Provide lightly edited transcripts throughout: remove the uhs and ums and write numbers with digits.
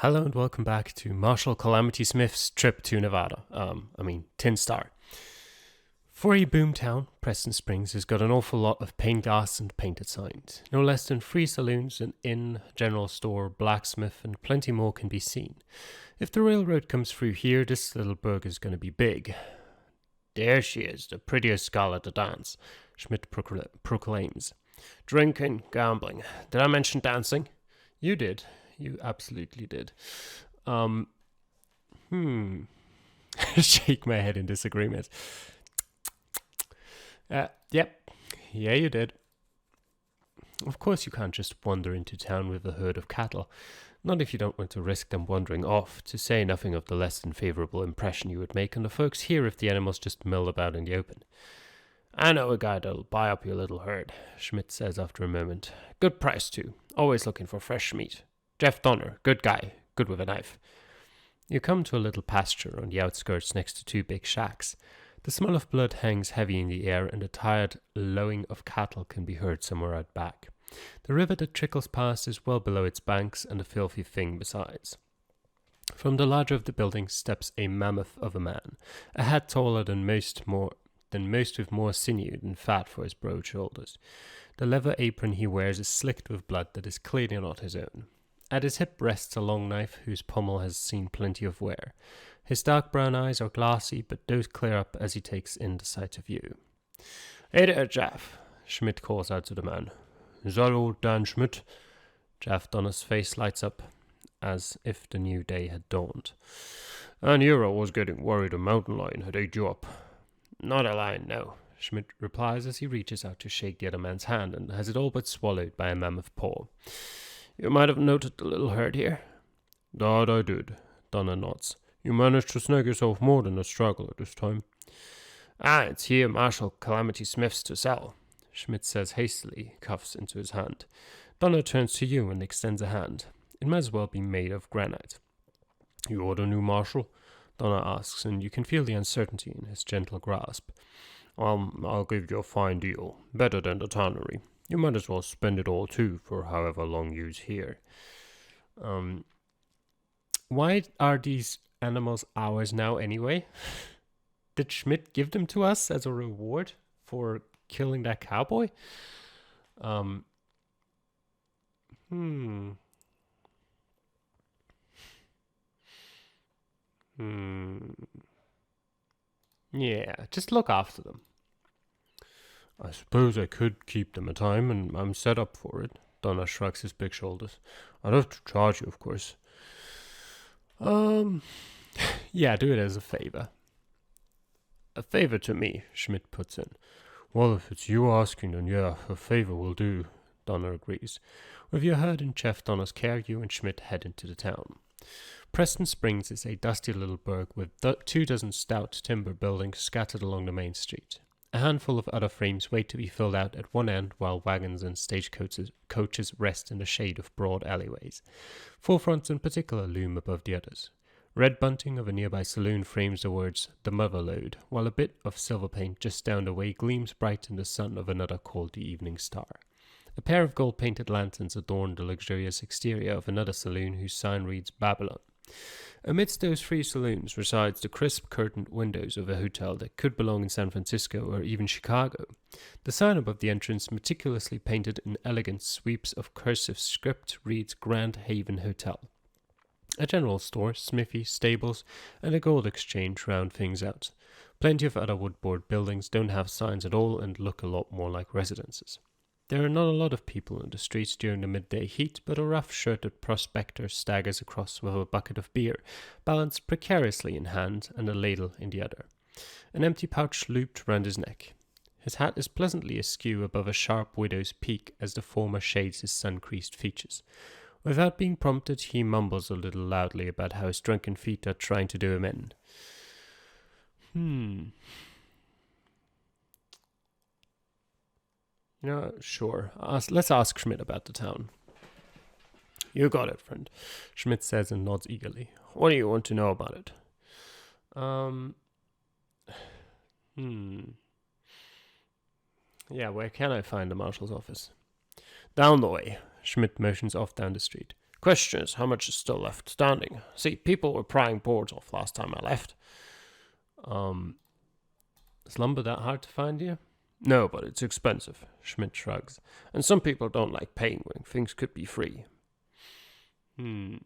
Hello and welcome back to Marshall Calamity Smith's trip to Nevada. Tin Star. For a boomtown, Preston Springs has got an awful lot of pane glass and painted signs. No less than 3 saloons, an inn, general store, blacksmith, and plenty more can be seen. If the railroad comes through here, this little burg is going to be big. There she is, the prettiest gal at the dance, Schmidt proclaims. Drinking, gambling. Did I mention dancing? You did. You absolutely did. Shake my head in disagreement. Yep. Yeah, you did. Of course you can't just wander into town with a herd of cattle. Not if you don't want to risk them wandering off, to say nothing of the less than favourable impression you would make on the folks here if the animals just milled about in the open. I know a guy that'll buy up your little herd, Schmidt says after a moment. Good price, too. Always looking for fresh meat. Jeff Donner, good guy, good with a knife. You come to a little pasture on the outskirts next to 2 big shacks. The smell of blood hangs heavy in the air, and the tired lowing of cattle can be heard somewhere out back. The river that trickles past is well below its banks, and a filthy thing besides. From the larger of the buildings steps a mammoth of a man, a head taller than most with more sinew than fat for his broad shoulders. The leather apron he wears is slicked with blood that is clearly not his own. At his hip rests a long knife whose pommel has seen plenty of wear. His dark brown eyes are glassy, but those clear up as he takes in the sight of you. Hey there, Jeff, Schmidt calls out to the man. Is that old Dan Schmidt? Jeff Donner's face lights up, as if the new day had dawned. And here I was getting worried a mountain lion had ate you up. Not a lion, no, Schmidt replies as he reaches out to shake the other man's hand and has it all but swallowed by a mammoth paw. You might have noted the little herd here. That I did, Donner nods. You managed to snag yourself more than a straggler this time. It's here Marshall Calamity Smith's to sell, Schmidt says hastily, cuffs into his hand. Donner turns to you and extends a hand. It might as well be made of granite. You order new Marshall? Donner asks, and you can feel the uncertainty in his gentle grasp. I'll give you a fine deal, better than the tannery. You might as well spend it all, too, for however long you's here. Why are these animals ours now, anyway? Did Schmidt give them to us as a reward for killing that cowboy? Yeah, just look after them. I suppose I could keep them a time, and I'm set up for it. Donner shrugs his big shoulders. I'd have to charge you, of course. Yeah, do it as a favor. A favor to me, Schmidt puts in. Well, if it's you asking, then yeah, a favor will do, Donner agrees. With your herd in Jeff Donner's care, you and Schmidt head into the town. Preston Springs is a dusty little burg with 2 dozen stout timber buildings scattered along the main street. A handful of other frames wait to be filled out at one end while wagons and stagecoaches rest in the shade of broad alleyways. Forefronts in particular loom above the others. Red bunting of a nearby saloon frames the words, The Mother Lode, while a bit of silver paint just down the way gleams bright in the sun of another called the Evening Star. A pair of gold-painted lanterns adorn the luxurious exterior of another saloon whose sign reads Babylon. Amidst those 3 saloons resides the crisp curtained windows of a hotel that could belong in San Francisco or even Chicago. The sign above the entrance, meticulously painted in elegant sweeps of cursive script, reads Grand Haven Hotel. A general store, smithy, stables, and a gold exchange round things out. Plenty of other woodboard buildings don't have signs at all and look a lot more like residences. There are not a lot of people in the streets during the midday heat, but a rough-shirted prospector staggers across with a bucket of beer, balanced precariously in hand and a ladle in the other. An empty pouch looped round his neck. His hat is pleasantly askew above a sharp widow's peak as the former shades his sun-creased features. Without being prompted, he mumbles a little loudly about how his drunken feet are trying to do him in. Sure. Let's ask Schmidt about the town. You got it, friend, Schmidt says and nods eagerly. What do you want to know about it? Yeah, where can I find the marshal's office? Down the way. Schmidt motions off down the street. Question is, how much is still left standing? See, people were prying boards off last time I left. Is lumber that hard to find here? No, but it's expensive, Schmidt shrugs. And some people don't like paying when things could be free. Where's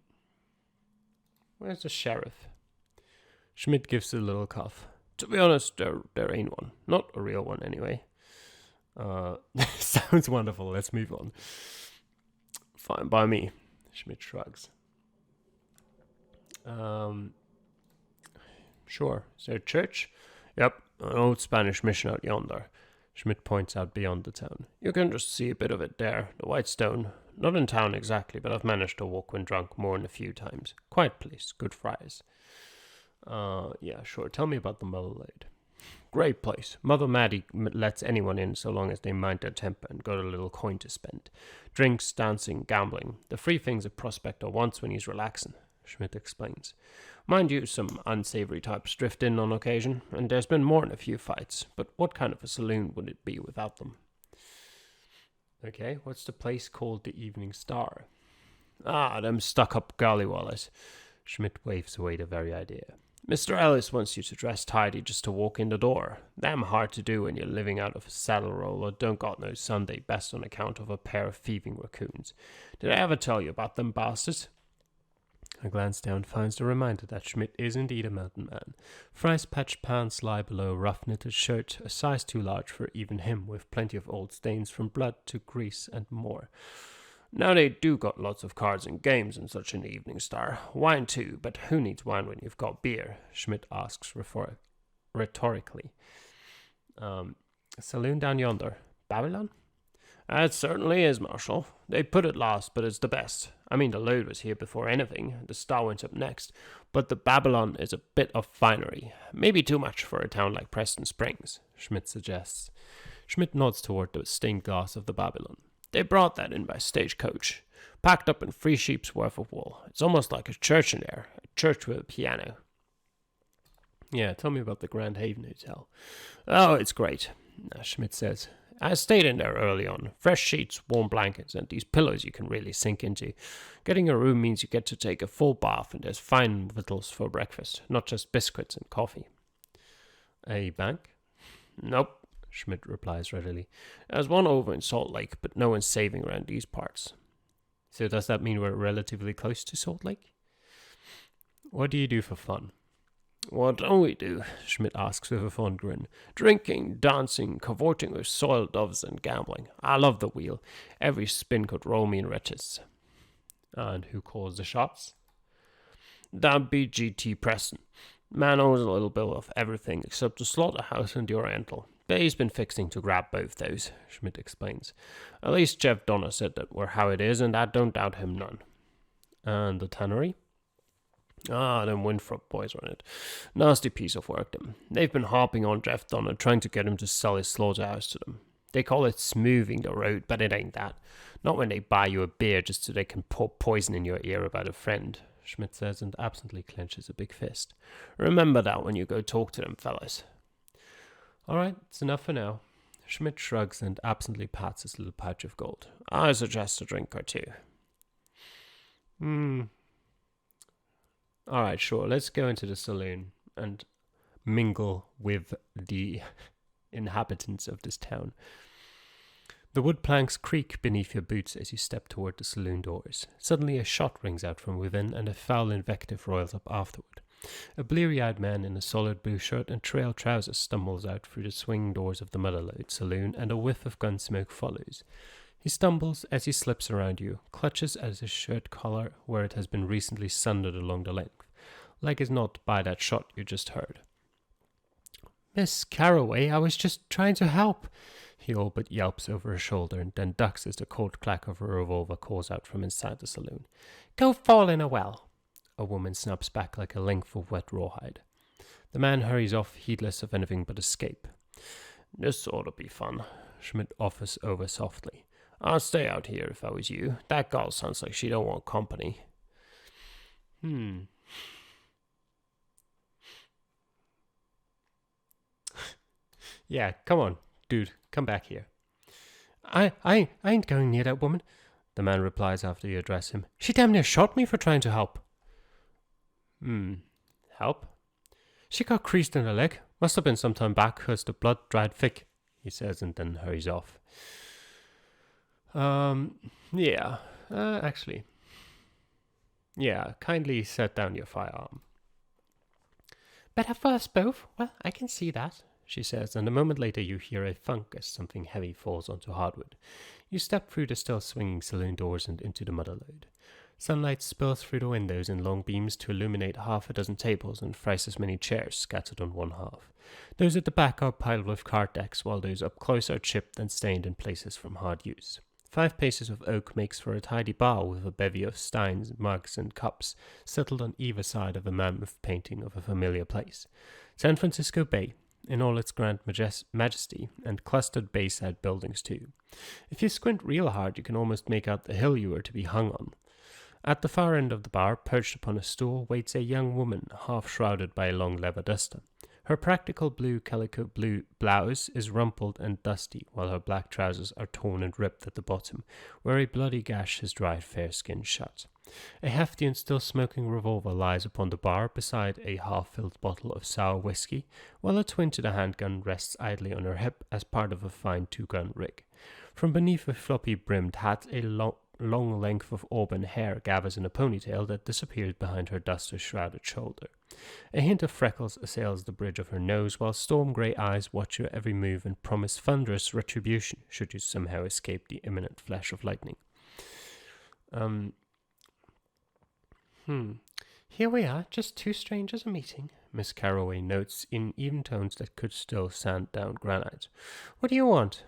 the sheriff? Schmidt gives a little cough. To be honest, there ain't one. Not a real one, anyway. Sounds wonderful. Let's move on. Fine by me, Schmidt shrugs. Sure. Is there a church? Yep, an old Spanish mission out yonder. Schmidt points out beyond the town. You can just see a bit of it there, the white stone. Not in town exactly, but I've managed to walk when drunk more than a few times. Quiet place, good friars. Yeah, sure. Tell me about the Mother Lode. Great place. Mother Maddie lets anyone in so long as they mind their temper and got a little coin to spend. Drinks, dancing, gambling. The three things a prospector wants when he's relaxing, Schmidt explains. Mind you, some unsavory types drift in on occasion, and there's been more than a few fights, but what kind of a saloon would it be without them? Okay, what's the place called the Evening Star? Ah, them stuck-up gollywallers. Schmidt waves away the very idea. Mr. Ellis wants you to dress tidy just to walk in the door. Damn hard to do when you're living out of a saddle roll or don't got no Sunday best on account of a pair of thieving raccoons. Did I ever tell you about them bastards? A glance down finds the reminder that Schmidt is indeed a mountain man. Fry's patched pants lie below a rough-knitted shirt, a size too large for even him, with plenty of old stains from blood to grease and more. Now they do got lots of cards and games in such an Evening Star. Wine too, but who needs wine when you've got beer? Schmidt asks rhetorically. A saloon down yonder. Babylon? It certainly is, Marshal. They put it last, but it's the best. I mean, the Lode was here before anything. The Star went up next. But the Babylon is a bit of finery. Maybe too much for a town like Preston Springs, Schmidt suggests. Schmidt nods toward the stained glass of the Babylon. They brought that in by stagecoach, packed up in 3 sheep's worth of wool. It's almost like a church in there, a church with a piano. Yeah, tell me about the Grand Haven Hotel. Oh, it's great, Schmidt says. I stayed in there early on. Fresh sheets, warm blankets, and these pillows you can really sink into. Getting a room means you get to take a full bath, and there's fine victuals for breakfast, not just biscuits and coffee. A bank? Nope. Schmidt replies readily. There's one over in Salt Lake, but no one's saving around these parts. So does that mean we're relatively close to Salt Lake? What do you do for fun? What don't we do? Schmidt asks with a fond grin. Drinking, dancing, cavorting with soiled doves and gambling. I love the wheel. Every spin could roll me in riches. And who calls the shots? That'd be G.T. Preston. Man owns a little bit of everything except the slaughterhouse and the Oriental. But he's been fixing to grab both those, Schmidt explains. At least Jeff Donner said that were how it is, and I don't doubt him none. And the tannery? Ah, them Winthrop boys run it. Nasty piece of work, them. They've been harping on Jeff Donner, trying to get him to sell his slaughterhouse to them. They call it smoothing the road, but it ain't that. Not when they buy you a beer just so they can pour poison in your ear about a friend, Schmidt says, and absently clenches a big fist. Remember that when you go talk to them, fellas. All right, it's enough for now. Schmidt shrugs and absently pats his little pouch of gold. I suggest a drink or two. All right, sure. Let's go into the saloon and mingle with the inhabitants of this town. The wood planks creak beneath your boots as you step toward the saloon doors. Suddenly a shot rings out from within and a foul invective roils up afterward. A bleary-eyed man in a solid blue shirt and trail trousers stumbles out through the swing doors of the Mother Lode saloon, and a whiff of gun smoke follows. He stumbles as he slips around you, clutches at his shirt collar where it has been recently sundered along the length, like as not by that shot you just heard. Miss Carroway, I was just trying to help, he all but yelps over his shoulder and then ducks as the cold clack of a revolver calls out from inside the saloon. Go fall in a well. A woman snaps back like a length of wet rawhide. The man hurries off, heedless of anything but escape. This ought to be fun, Schmidt offers over softly. I'd stay out here if I was you. That girl sounds like she don't want company. Yeah, come on, dude, come back here. I ain't going near that woman. the man replies after you address him. She damn near shot me for trying to help. Help? She got creased in her leg. Must have been some time back, 'cause the blood dried thick, he says, and then hurries off. Actually. Yeah, kindly set down your firearm. Better for us both? Well, I can see that, she says, and a moment later you hear a thunk as something heavy falls onto hardwood. You step through the still swinging saloon doors and into the motherlode. Sunlight spills through the windows in long beams to illuminate half a dozen tables and thrice as many chairs scattered on one half. Those at the back are piled with card decks, while those up close are chipped and stained in places from hard use. 5 paces of oak makes for a tidy bar with a bevy of steins, mugs, and cups settled on either side of a mammoth painting of a familiar place. San Francisco Bay, in all its grand majesty, and clustered bayside buildings too. If you squint real hard, you can almost make out the hill you are to be hung on. At the far end of the bar, perched upon a stool, waits a young woman, half shrouded by a long leather duster. Her practical blue calico blue blouse is rumpled and dusty, while her black trousers are torn and ripped at the bottom, where a bloody gash has dried fair skin shut. A hefty and still smoking revolver lies upon the bar beside a half-filled bottle of sour whiskey, while a twin to the handgun rests idly on her hip as part of a fine 2-gun rig. From beneath a floppy-brimmed hat, a long length of auburn hair gathers in a ponytail that disappears behind her duster-shrouded shoulder. A hint of freckles assails the bridge of her nose, while storm-grey eyes watch your every move and promise thunderous retribution should you somehow escape the imminent flash of lightning. Here we are, just 2 strangers a meeting, Miss Carroway notes in even tones that could still sand down granite. What do you want?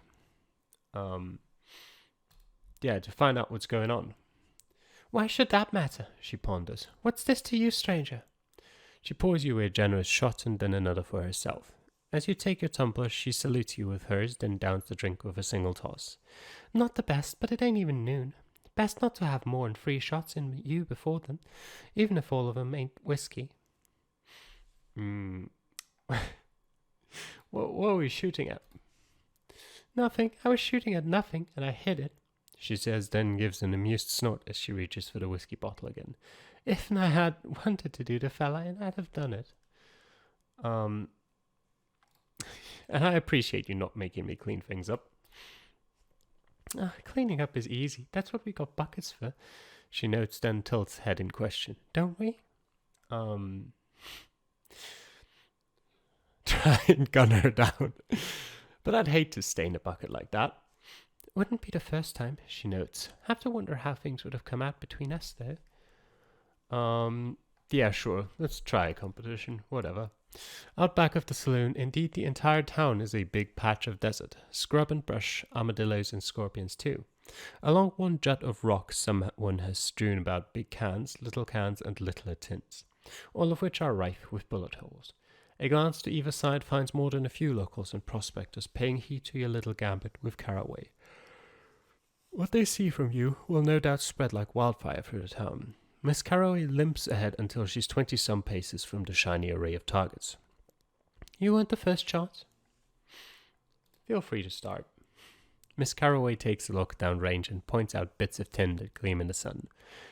To find out what's going on. Why should that matter? She ponders. What's this to you, stranger? She pours you a generous shot and then another for herself. As you take your tumbler, she salutes you with hers, then downs the drink with a single toss. Not the best, but it ain't even noon. Best not to have more than 3 shots in you before then, even if all of them ain't whiskey. What were we shooting at? Nothing. I was shooting at nothing, and I hit it, she says, then gives an amused snort as she reaches for the whiskey bottle again. If I had wanted to do the fella, and I'd have done it. And I appreciate you not making me clean things up. Cleaning up is easy. That's what we got buckets for, she notes, then tilts head in question. Don't we? Try and gun her down. But I'd hate to stain a bucket like that. Wouldn't be the first time, she notes. Have to wonder how things would have come out between us, though. Yeah, sure. Let's try a competition. Whatever. Out back of the saloon, indeed the entire town is a big patch of desert. Scrub and brush, armadillos and scorpions too. Along one jut of rock someone has strewn about big cans, and littler tins, all of which are rife with bullet holes. A glance to either side finds more than a few locals and prospectors paying heed to your little gambit with Caraway. What they see from you will no doubt spread like wildfire through the town. Miss Caraway limps ahead until she's 20-some paces from the shiny array of targets. You want the first shot? Feel free to start. Miss Caraway takes a look down range and points out bits of tin that gleam in the sun.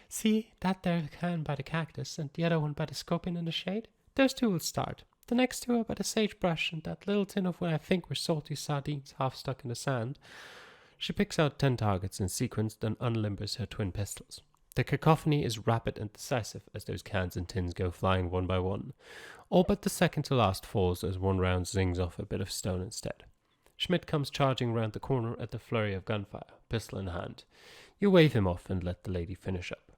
See, that there can by the cactus and the other one by the scorpion in the shade? Those 2 will start. The next 2 are by the sagebrush and that little tin of what I think were salty sardines half stuck in the sand. She picks out 10 targets in sequence, then unlimbers her twin pistols. The cacophony is rapid and decisive as those cans and tins go flying one by one. All but the second to last falls as one round zings off a bit of stone instead. Schmidt comes charging round the corner at the flurry of gunfire, pistol in hand. You wave him off and let the lady finish up.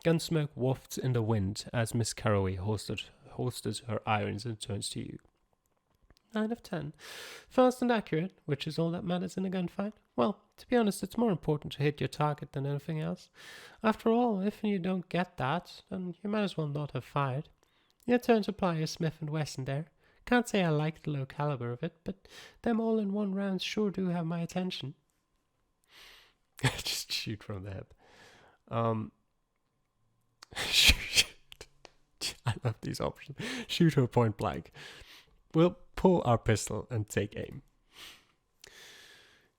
Gunsmoke wafts in the wind as Miss Caraway holsters her irons and turns to you. 9 of 10. Fast and accurate, which is all that matters in a gunfight. Well, to be honest, it's more important to hit your target than anything else. After all, if you don't get that, then you might as well not have fired. Your turn to apply your Smith & Wesson there. Can't say I like the low caliber of it, but them all-in-one rounds sure do have my attention. Just shoot from the hip. Shoot. I love these options. Shoot her point blank. We'll pull our pistol and take aim.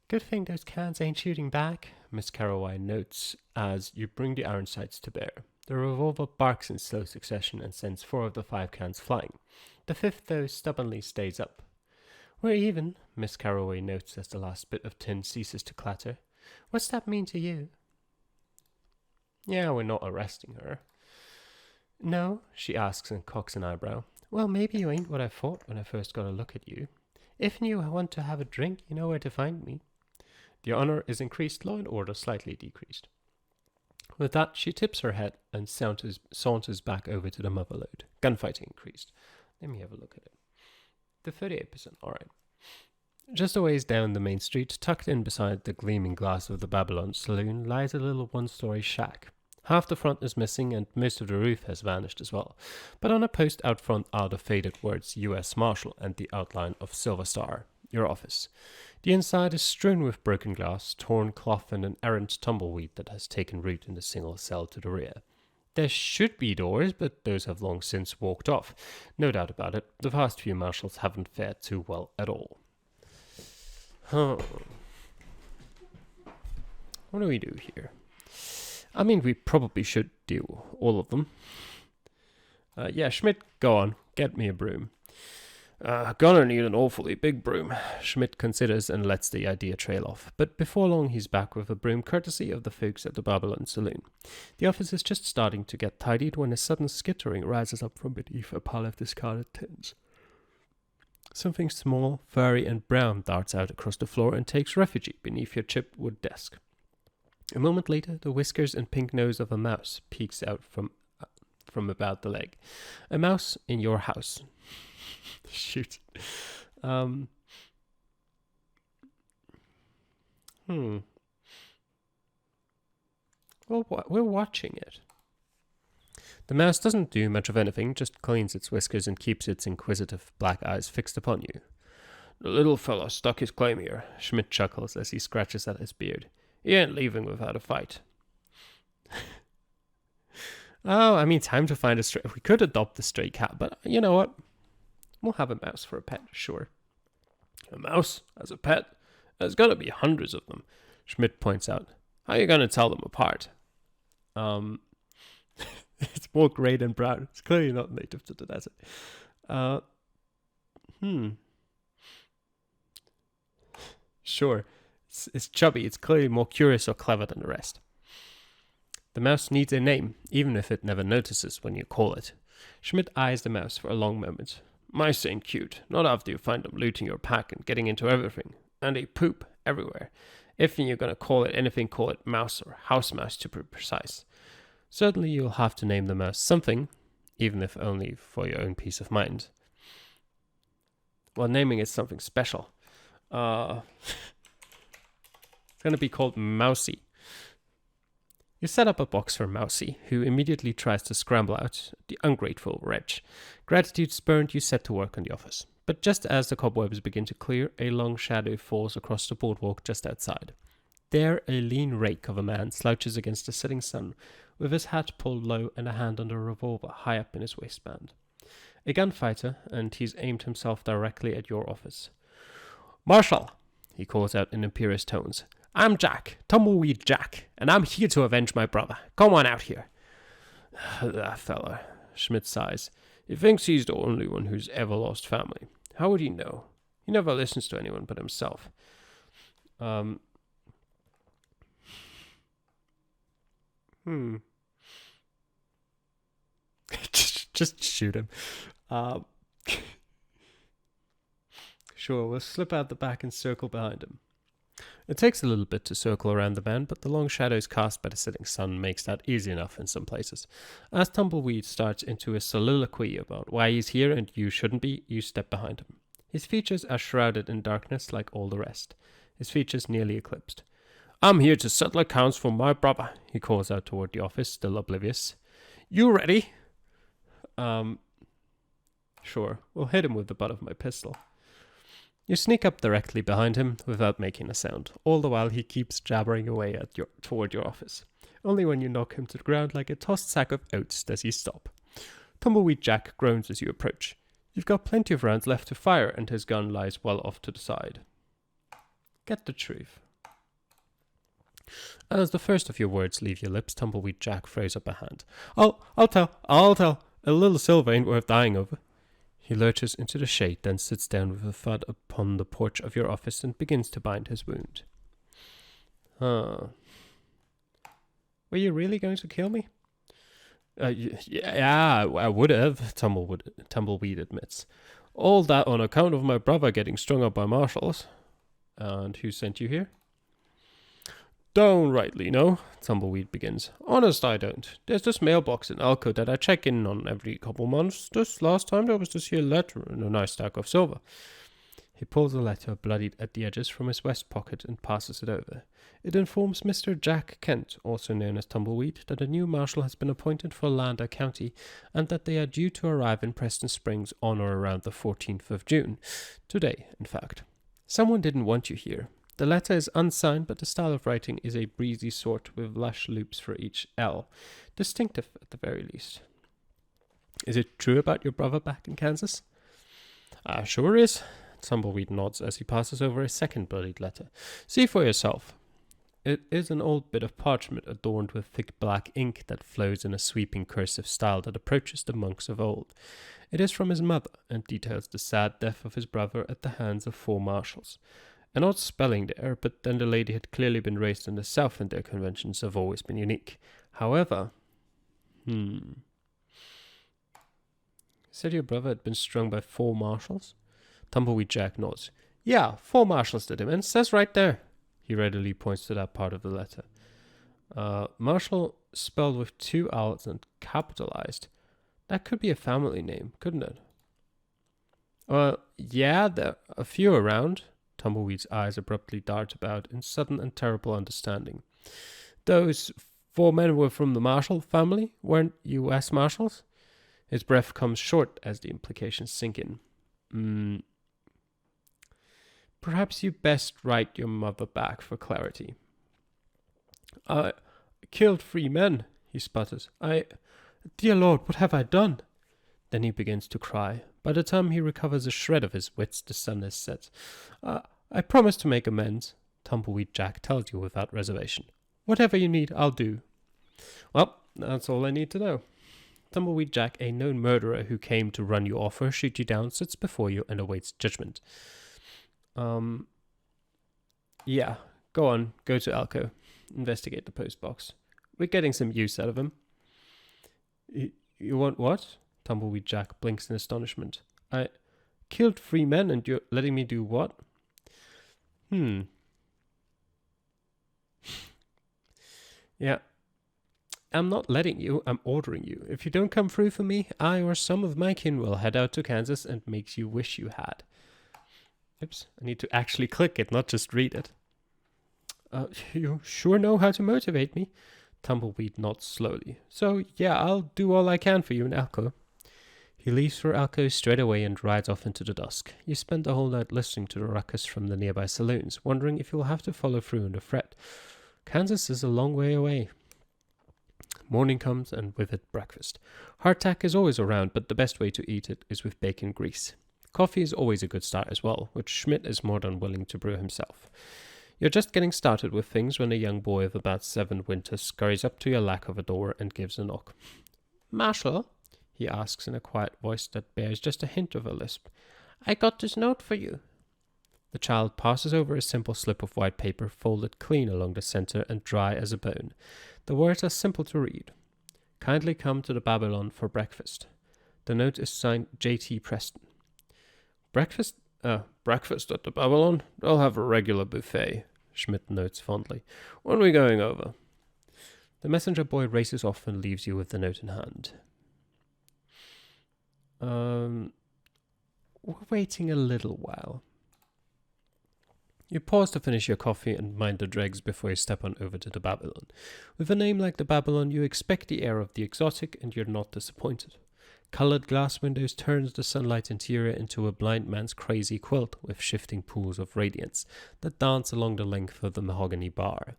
Good thing those cans ain't shooting back, Miss Carroway notes as you bring the iron sights to bear. The revolver barks in slow succession and sends 4 of the 5 cans flying. The 5th, though, stubbornly stays up. We're even, Miss Carroway notes as the last bit of tin ceases to clatter. What's that mean to you? Yeah, we're not arresting her. No, she asks and cocks an eyebrow. Well, maybe you ain't what I thought when I first got a look at you. If you want to have a drink, you know where to find me. The honor is increased, law and order slightly decreased. With that, she tips her head and saunters back over to the motherlode. Gunfighting increased. Let me have a look at it. The 38%, alright. Just a ways down the main street, tucked in beside the gleaming glass of the Babylon saloon, lies a little one-story shack. Half the front is missing and most of the roof has vanished as well. But on a post out front are the faded words U.S. Marshal and the outline of Silver Star, your office. The inside is strewn with broken glass, torn cloth and an errant tumbleweed that has taken root in the single cell to the rear. There should be doors, but those have long since walked off. No doubt about it, the past few marshals haven't fared too well at all. What do we do here? I mean, we probably should do all of them. Yeah, Schmidt, go on. Get me a broom. Gonna need an awfully big broom. Schmidt considers and lets the idea trail off. But before long, he's back with a broom, courtesy of the folks at the Babylon Saloon. The office is just starting to get tidied when a sudden skittering rises up from beneath a pile of discarded tins. Something small, furry, and brown darts out across the floor and takes refuge beneath your chipped wood desk. A moment later, the whiskers and pink nose of a mouse peeks out from about the leg. A mouse in your house. Shoot. Well, we're watching it. The mouse doesn't do much of anything, just cleans its whiskers and keeps its inquisitive black eyes fixed upon you. The little fellow stuck his claim here, Schmidt chuckles as he scratches at his beard. He ain't leaving without a fight. Oh, I mean, time to find a stray... We could adopt the stray cat, but you know what? We'll have a mouse for a pet, sure. A mouse as a pet? There's gotta be hundreds of them, Schmidt points out. How are you gonna tell them apart? It's more grey than brown. It's clearly not native to the desert. Sure. It's chubby. It's clearly more curious or clever than the rest. The mouse needs a name, even if it never notices when you call it. Schmidt eyes the mouse for a long moment. Mice ain't cute, not after you find them looting your pack and getting into everything. And they poop everywhere. If you're gonna call it anything, call it mouse or house mouse to be precise. Certainly you'll have to name the mouse something, even if only for your own peace of mind. Well, naming it something special. It's gonna be called Mousy. You set up a box for Mousy, who immediately tries to scramble out, the ungrateful wretch. Gratitude spurned, you set to work on the office. But just as the cobwebs begin to clear, a long shadow falls across the boardwalk just outside. There, a lean rake of a man slouches against the setting sun, with his hat pulled low and a hand on a revolver high up in his waistband. A gunfighter, and he's aimed himself directly at your office. Marshal, he calls out in imperious tones. I'm Jack, Tumbleweed Jack, and I'm here to avenge my brother. Come on out here. That fella, Schmidt sighs. He thinks he's the only one who's ever lost family. How would he know? He never listens to anyone but himself. Just shoot him. Sure, we'll slip out the back and circle behind him. It takes a little bit to circle around the man, but the long shadows cast by the setting sun makes that easy enough in some places. As Tumbleweed starts into a soliloquy about why he's here and you shouldn't be, you step behind him. His features are shrouded in darkness like all the rest. His features nearly eclipsed. I'm here to settle accounts for my brother, he calls out toward the office, still oblivious. You ready? Sure, we'll hit him with the butt of my pistol. You sneak up directly behind him without making a sound, all the while he keeps jabbering away toward your office. Only when you knock him to the ground like a tossed sack of oats does he stop. Tumbleweed Jack groans as you approach. You've got plenty of rounds left to fire, and his gun lies well off to the side. Get the truth. As the first of your words leave your lips, Tumbleweed Jack throws up a hand. I'll tell. A little silver ain't worth dying over. He lurches into the shade, then sits down with a thud upon the porch of your office and begins to bind his wound. Huh. Were you really going to kill me? Yeah, I would have, Tumbleweed admits. All that on account of my brother getting strung up by marshals. And who sent you here? Don't rightly know, Tumbleweed begins. Honest, I don't. There's this mailbox in Alco that I check in on every couple months. This last time there was this here letter and a nice stack of silver. He pulls a letter, bloodied at the edges, from his vest pocket and passes it over. It informs Mr. Jack Kent, also known as Tumbleweed, that a new marshal has been appointed for Lander County, and that they are due to arrive in Preston Springs on or around the 14th of June. Today, in fact. Someone didn't want you here. The letter is unsigned, but the style of writing is a breezy sort with lush loops for each L. Distinctive, at the very least. Is it true about your brother back in Kansas? Sure is. Tumbleweed nods as he passes over a second bloodied letter. See for yourself. It is an old bit of parchment adorned with thick black ink that flows in a sweeping cursive style that approaches the monks of old. It is from his mother, and details the sad death of his brother at the hands of 4 marshals. An odd spelling there, but then the lady had clearly been raised in the South and their conventions have always been unique. However, said your brother had been strung by 4 marshals? Tumbleweed Jack nods. Yeah, 4 marshals did him, and it says right there. He readily points to that part of the letter. Marshall spelled with 2 L's and capitalized. That could be a family name, couldn't it? Yeah, there are a few around. Tumbleweed's eyes abruptly dart about in sudden and terrible understanding. Those 4 men were from the Marshall family, weren't U.S. Marshals? His breath comes short as the implications sink in. Perhaps you best write your mother back for clarity. I killed 3 men, he sputters. Dear Lord, what have I done? Then he begins to cry. By the time he recovers a shred of his wits, the sun has set. I promise to make amends, Tumbleweed Jack tells you without reservation. Whatever you need, I'll do. Well, that's all I need to know. Tumbleweed Jack, a known murderer who came to run you off or shoot you down, sits before you and awaits judgment. Yeah, go on, go to Alco. Investigate the postbox. We're getting some use out of him. You want what? Tumbleweed Jack blinks in astonishment. I killed 3 men and you're letting me do what? Yeah. I'm not letting you, I'm ordering you. If you don't come through for me, I or some of my kin will head out to Kansas and make you wish you had. Oops, I need to actually click it, not just read it. You sure know how to motivate me. Tumbleweed nods slowly. So, yeah, I'll do all I can for you in Alco. He leaves for Alco straight away and rides off into the dusk. You spend the whole night listening to the ruckus from the nearby saloons, wondering if you'll have to follow through on the threat. Kansas is a long way away. Morning comes, and with it breakfast. Hardtack is always around, but the best way to eat it is with bacon grease. Coffee is always a good start as well, which Schmidt is more than willing to brew himself. You're just getting started with things when a young boy of about 7 winters scurries up to your lack of a door and gives a knock. Marshal? He asks in a quiet voice that bears just a hint of a lisp. I got this note for you. The child passes over a simple slip of white paper folded clean along the center and dry as a bone. The words are simple to read. Kindly come to the Babylon for breakfast. The note is signed J.T. Preston. Breakfast at the Babylon? They'll have a regular buffet, Schmidt notes fondly. When are we going over? The messenger boy races off and leaves you with the note in hand. We're waiting a little while. You pause to finish your coffee and mind the dregs before you step on over to the Babylon. With a name like the Babylon, you expect the air of the exotic, and you're not disappointed. Colored glass windows turns the sunlight interior into a blind man's crazy quilt with shifting pools of radiance that dance along the length of the mahogany bar.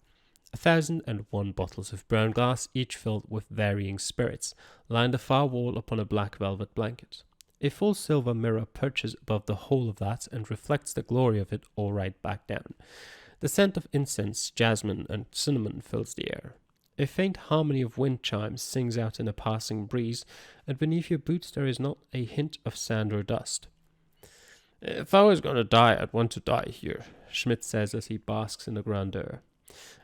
1,001 bottles of brown glass, each filled with varying spirits, line the far wall upon a black velvet blanket. A full silver mirror perches above the whole of that and reflects the glory of it all right back down. The scent of incense, jasmine, and cinnamon fills the air. A faint harmony of wind chimes sings out in a passing breeze, and beneath your boots there is not a hint of sand or dust. If I was going to die, I'd want to die here, Schmidt says as he basks in the grandeur.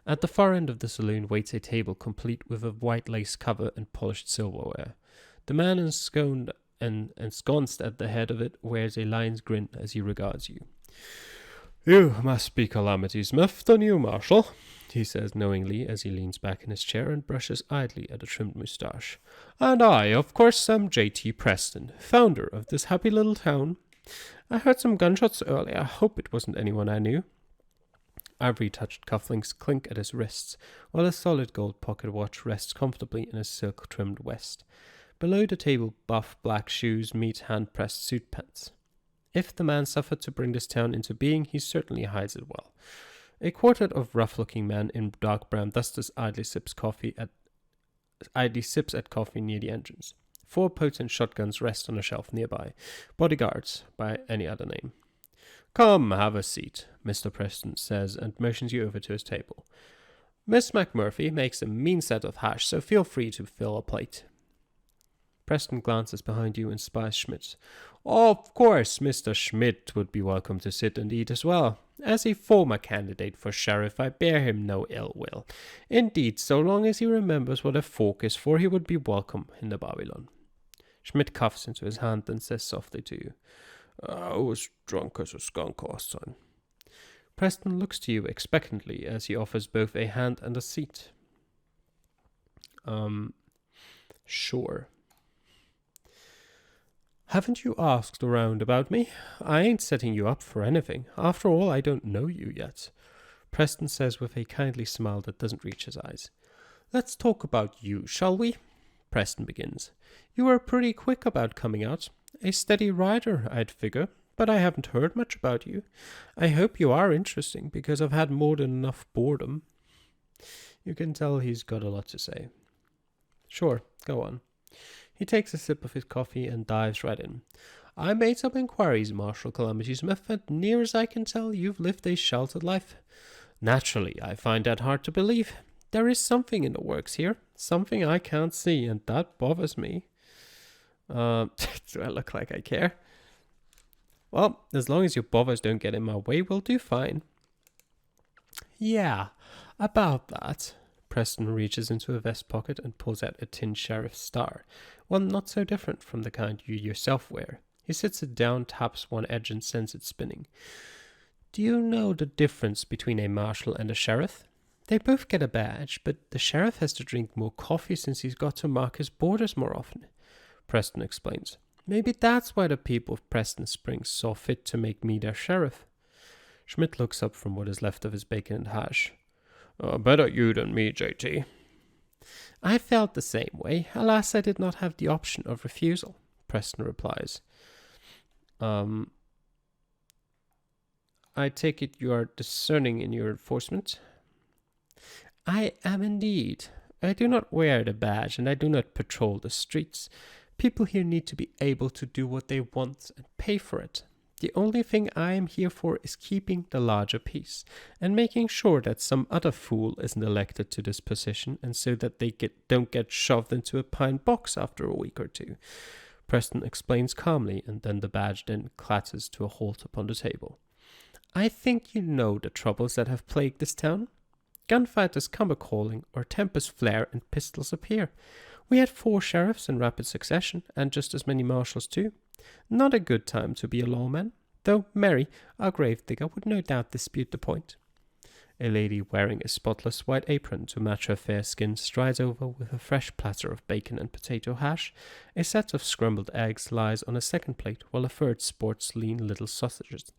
At the far end of the saloon waits a table complete with a white lace cover and polished silverware. The man ensconced at the head of it wears a lion's grin as he regards you. You must be Calamity Smith, the new marshal, he says knowingly as he leans back in his chair and brushes idly at a trimmed moustache. And I, of course, am J.T. Preston, founder of this happy little town. I heard some gunshots earlier. I hope it wasn't anyone I knew. Ivory-touched cufflinks clink at his wrists, while a solid gold pocket watch rests comfortably in his silk-trimmed vest. Below the table, buff black shoes meet hand-pressed suit pants. If the man suffered to bring this town into being, he certainly hides it well. A quartet of rough-looking men in dark brown dusters idly sips at coffee near the entrance. 4 potent shotguns rest on a shelf nearby, bodyguards by any other name. Come, have a seat, Mr. Preston says and motions you over to his table. Miss McMurphy makes a mean set of hash, so feel free to fill a plate. Preston glances behind you and spies Schmidt. Of course, Mr. Schmidt would be welcome to sit and eat as well. As a former candidate for sheriff, I bear him no ill will. Indeed, so long as he remembers what a fork is for, he would be welcome in the Babylon. Schmidt coughs into his hand and says softly to you, I was drunk as a skunk last time. Preston looks to you expectantly as he offers both a hand and a seat. Sure. Haven't you asked around about me? I ain't setting you up for anything. After all, I don't know you yet. Preston says with a kindly smile that doesn't reach his eyes. Let's talk about you, shall we? Preston begins. You were pretty quick about coming out. A steady rider, I'd figure, but I haven't heard much about you. I hope you are interesting, because I've had more than enough boredom. You can tell he's got a lot to say. Sure, go on. He takes a sip of his coffee and dives right in. I made some inquiries, Marshal Calamity Smith, and near as I can tell, you've lived a sheltered life. Naturally, I find that hard to believe. There is something in the works here, something I can't see, and that bothers me. Do I look like I care? Well, as long as your bothers don't get in my way, we'll do fine. Yeah, about that. Preston reaches into a vest pocket and pulls out a tin sheriff's star, one not so different from the kind you yourself wear. He sits it down, taps one edge, and sends it spinning. Do you know the difference between a marshal and a sheriff? They both get a badge, but the sheriff has to drink more coffee since he's got to mark his borders more often. Preston explains. Maybe that's why the people of Preston Springs saw fit to make me their sheriff. Schmidt looks up from what is left of his bacon and hash. Better you than me, J.T. I felt the same way. Alas, I did not have the option of refusal, Preston replies. I take it you are discerning in your enforcement? I am indeed. I do not wear the badge, and I do not patrol the streets. People here need to be able to do what they want and pay for it. The only thing I am here for is keeping the larger peace, and making sure that some other fool isn't elected to this position, and so that they don't get shoved into a pine box after a week or two. Preston explains calmly, and then the badge then clatters to a halt upon the table. I think you know the troubles that have plagued this town. Gunfighters come a-calling, or tempers flare, and pistols appear. We had 4 sheriffs in rapid succession, and just as many marshals too. Not a good time to be a lawman, though Mary, our gravedigger, would no doubt dispute the point. A lady wearing a spotless white apron to match her fair skin strides over with a fresh platter of bacon and potato hash. A set of scrambled eggs lies on a second plate, while a third sports lean little sausages.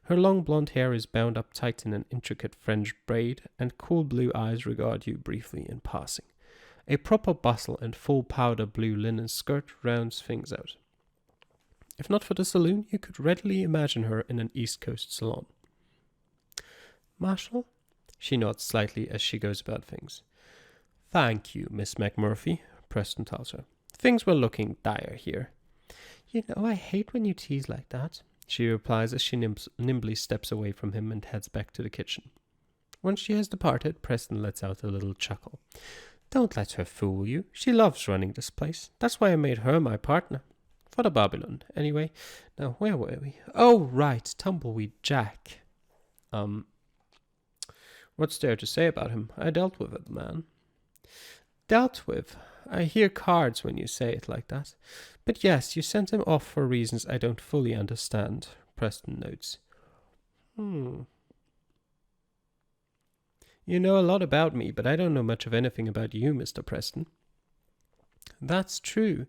Her long blonde hair is bound up tight in an intricate French braid, and cool blue eyes regard you briefly in passing. A proper bustle and full powder blue linen skirt rounds things out. If not for the saloon, you could readily imagine her in an East Coast salon. Marshal? She nods slightly as she goes about things. Thank you, Miss McMurphy, Preston tells her. Things were looking dire here. You know, I hate when you tease like that, she replies as she nimbly steps away from him and heads back to the kitchen. Once she has departed, Preston lets out a little chuckle. Don't let her fool you. She loves running this place. That's why I made her my partner. For the Babylon, anyway. Now, where were we? Oh, right, Tumbleweed Jack. What's there to say about him? I dealt with it, man. Dealt with? I hear cards when you say it like that. But yes, you sent him off for reasons I don't fully understand, Preston notes. You know a lot about me, but I don't know much of anything about you, Mr. Preston. That's true,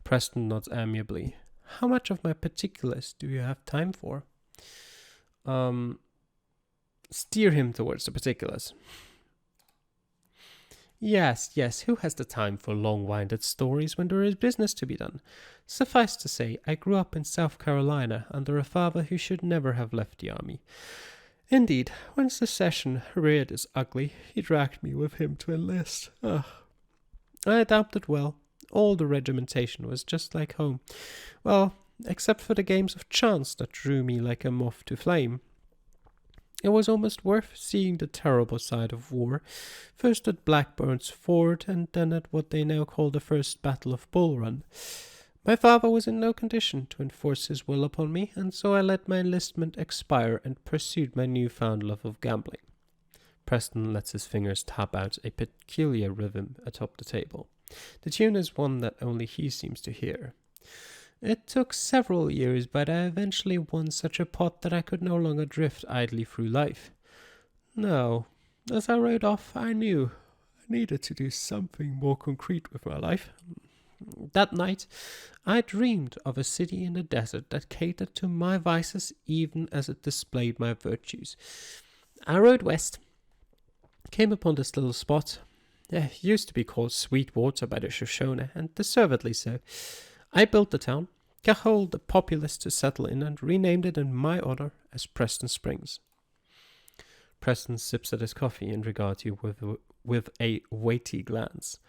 Preston nods amiably. How much of my particulars do you have time for? Steer him towards the particulars. Yes, who has the time for long-winded stories when there is business to be done? Suffice to say, I grew up in South Carolina under a father who should never have left the army. Indeed, when secession reared its ugly, he dragged me with him to enlist. I adapted well. All the regimentation was just like home. Well, except for the games of chance that drew me like a moth to flame. It was almost worth seeing the terrible side of war, first at Blackburn's Ford and then at what they now call the First Battle of Bull Run. My father was in no condition to enforce his will upon me, and so I let my enlistment expire and pursued my newfound love of gambling. Preston lets his fingers tap out a peculiar rhythm atop the table. The tune is one that only he seems to hear. It took several years, but I eventually won such a pot that I could no longer drift idly through life. No, as I rode off, I knew I needed to do something more concrete with my life. That night, I dreamed of a city in the desert that catered to my vices even as it displayed my virtues. I rode west, came upon this little spot. It used to be called Sweetwater by the Shoshone, and deservedly so. I built the town, cajoled the populace to settle in, and renamed it in my honor as Preston Springs. Preston sips at his coffee and regards you with a weighty glance.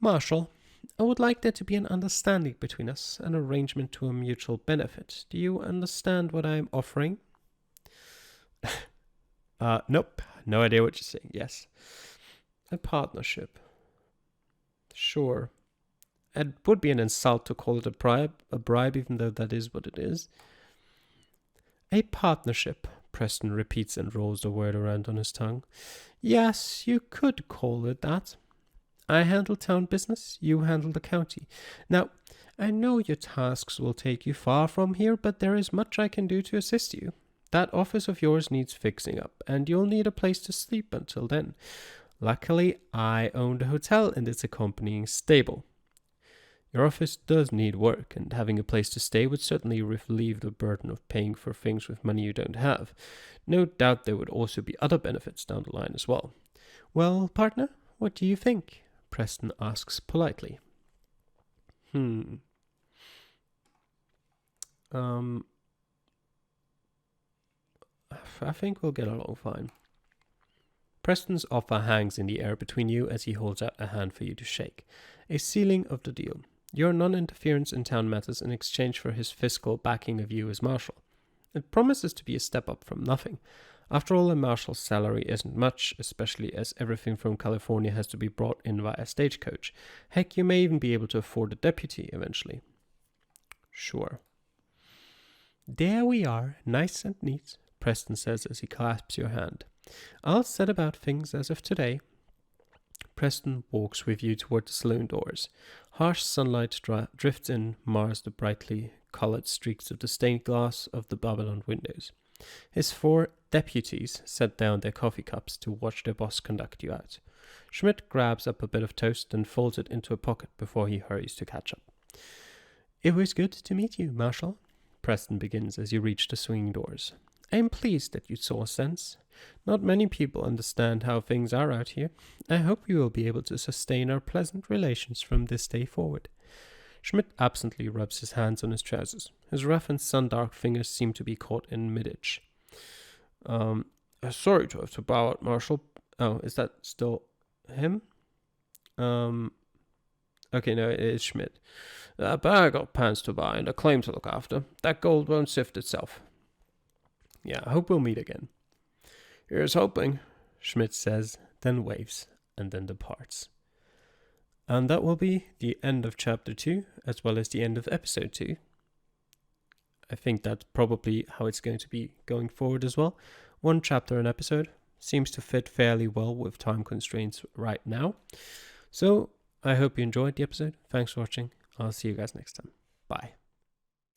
Marshal, I would like there to be an understanding between us, an arrangement to a mutual benefit. Do you understand what I am offering? Nope. No idea what you're saying. Yes. A partnership. Sure. It would be an insult to call it a bribe, even though that is what it is. A partnership, Preston repeats and rolls the word around on his tongue. Yes, you could call it that. I handle town business, you handle the county. Now, I know your tasks will take you far from here, but there is much I can do to assist you. That office of yours needs fixing up, and you'll need a place to sleep until then. Luckily, I own the hotel and its accompanying stable. Your office does need work, and having a place to stay would certainly relieve the burden of paying for things with money you don't have. No doubt there would also be other benefits down the line as well. Well, partner, what do you think? Preston asks politely. I think we'll get along fine. Preston's offer hangs in the air between you as he holds out a hand for you to shake. A sealing of the deal. Your non-interference in town matters in exchange for his fiscal backing of you as marshal. It promises to be a step up from nothing. After all, a marshal's salary isn't much, especially as everything from California has to be brought in via stagecoach. Heck, you may even be able to afford a deputy eventually. Sure. There we are, nice and neat, Preston says as he clasps your hand. I'll set about things as of today. Preston walks with you toward the saloon doors. Harsh sunlight drifts in, mars the brightly colored streaks of the stained glass of the Babylon windows. His 4 deputies set down their coffee cups to watch their boss conduct you out. Schmidt grabs up a bit of toast and folds it into a pocket before he hurries to catch up. It was good to meet you, Marshal, Preston begins as you reach the swinging doors. I am pleased that you saw sense. Not many people understand how things are out here. I hope you will be able to sustain our pleasant relations from this day forward. Schmidt absently rubs his hands on his trousers. His rough and sun-dark fingers seem to be caught in mid-itch. Sorry to have to bow out, Marshal. Oh, is that still him? Okay, no, it is Schmidt. But I got pants to buy and a claim to look after. That gold won't sift itself. Yeah, I hope we'll meet again. Here's hoping. Schmidt says, then waves, and then departs. And that will be the end of chapter 2, as well as the end of episode 2. I think that's probably how it's going to be going forward as well. 1 chapter an episode seems to fit fairly well with time constraints right now. So I hope you enjoyed the episode. Thanks for watching. I'll see you guys next time.